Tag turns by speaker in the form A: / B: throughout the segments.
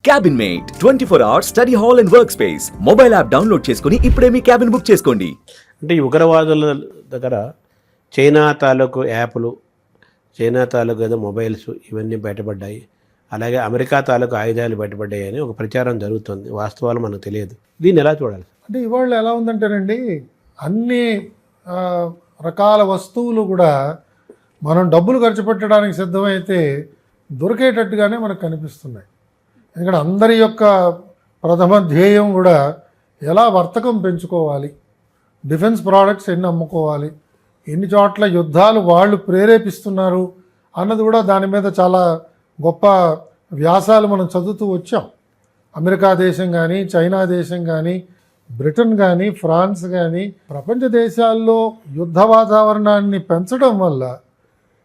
A: Cabin mate 24 hours study hall and work space mobile app download చేసుకుని ఇప్పుడే మీ cabin book చేసుకోండి.
B: అంటే ఈ ఉగ్రవాదుల దగ్గర చైనా తాలూకు యాప్లు, చైనా తాలూకు ఏదో మొబైల్స్ ఇవన్నీ బయటపడ్డాయి, అలాగే అమెరికా తాలూకు ఆయుధాలు బయటపడ్డాయి అని ఒక ప్రచారం జరుగుతుంది. వాస్తవాలు మనకు తెలియదు. దీన్ని ఎలా చూడాలి?
C: అంటే ఇవాళ ఎలా ఉందంటేనండి, అన్ని రకాల వస్తువులు కూడా మనం డబ్బులు ఖర్చు పెట్టడానికి సిద్ధమైతే దొరికేటట్టుగానే మనకు కనిపిస్తున్నాయి. ఎందుకంటే అందరి యొక్క ప్రథమ ధ్యేయం కూడా ఎలా వర్తకం పెంచుకోవాలి, డిఫెన్స్ ప్రోడక్ట్స్ ఎన్ని అమ్ముకోవాలి, ఎన్ని చోట్ల యుద్ధాలు వాళ్ళు ప్రేరేపిస్తున్నారు అన్నది కూడా దాని మీద చాలా గొప్ప వ్యాసాలు మనం చదువుతూ వచ్చాం. అమెరికా దేశం కానీ, చైనా దేశం కానీ, బ్రిటన్ కానీ, ఫ్రాన్స్ కానీ, ప్రపంచ దేశాల్లో యుద్ధ వాతావరణాన్ని పెంచడం వల్ల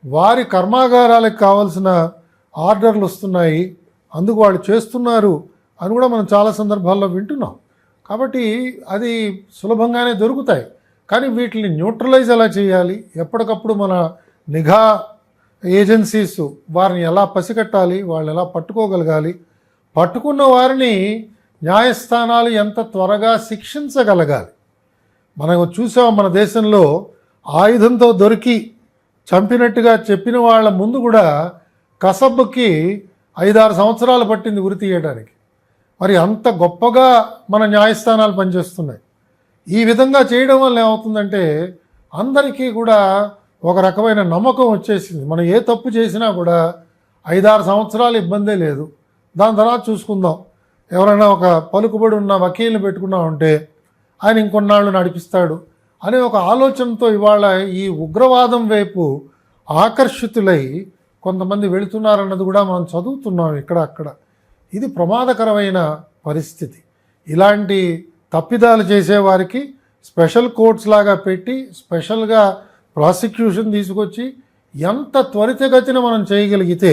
C: వారి కర్మాగారాలకు కావాల్సిన ఆర్డర్లు వస్తున్నాయి, అందుకు వాళ్ళు చేస్తున్నారు అని కూడా మనం చాలా సందర్భాల్లో వింటున్నాం. కాబట్టి అది సులభంగానే దొరుకుతాయి. కానీ వీటిని న్యూట్రలైజ్ ఎలా చేయాలి, ఎప్పటికప్పుడు మన నిఘా ఏజెన్సీస్ వారిని ఎలా పసిగట్టాలి, వాళ్ళు ఎలా పట్టుకోగలగాలి, పట్టుకున్న వారిని న్యాయస్థానాలు ఎంత త్వరగా శిక్షించగలగాలి. మనం చూసాం, మన దేశంలో ఆయుధంతో దొరికి చంపినట్టుగా చెప్పిన వాళ్ళ ముందు కూడా కసబ్కి 5-6 సంవత్సరాలు పట్టింది ఉరి తీయడానికి. మరి అంత గొప్పగా మన న్యాయస్థానాలు పనిచేస్తున్నాయి. ఈ విధంగా చేయడం వల్ల ఏమవుతుందంటే అందరికీ కూడా ఒక రకమైన నమ్మకం వచ్చేసింది. మనం ఏ తప్పు చేసినా కూడా 5-6 సంవత్సరాలు ఇబ్బందే లేదు, దాని తర్వాత చూసుకుందాం. ఎవరైనా ఒక పలుకుబడి ఉన్న వకీల్ని పెట్టుకున్నామంటే ఆయన ఇంకొన్నాళ్ళు నడిపిస్తాడు అనే ఒక ఆలోచనతో ఇవాళ ఈ ఉగ్రవాదం వైపు ఆకర్షితులై కొంతమంది వెళుతున్నారన్నది కూడా మనం చదువుతున్నాం ఇక్కడ అక్కడ. ఇది ప్రమాదకరమైన పరిస్థితి. ఇలాంటి తప్పిదాలు చేసేవారికి స్పెషల్ కోర్ట్స్ లాగా పెట్టి స్పెషల్గా ప్రాసిక్యూషన్ తీసుకొచ్చి ఎంత త్వరితగతిన మనం చేయగలిగితే,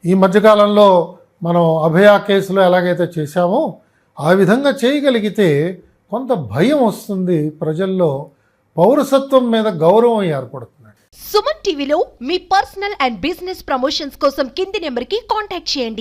C: ఈ మధ్యకాలంలో మనం అభయ కేసులో ఎలాగైతే చేశామో ఆ విధంగా చేయగలిగితే కొంత భయం వస్తుంది ప్రజల్లో, పౌరసత్వం మీద గౌరవం ఏర్పడుతుంది.
D: సుమన్ టీవీలో మీ పర్సనల్ అండ్ బిజినెస్ ప్రమోషన్స్ కోసం కింది నెంబర్కి కాంటాక్ట్ చేయండి.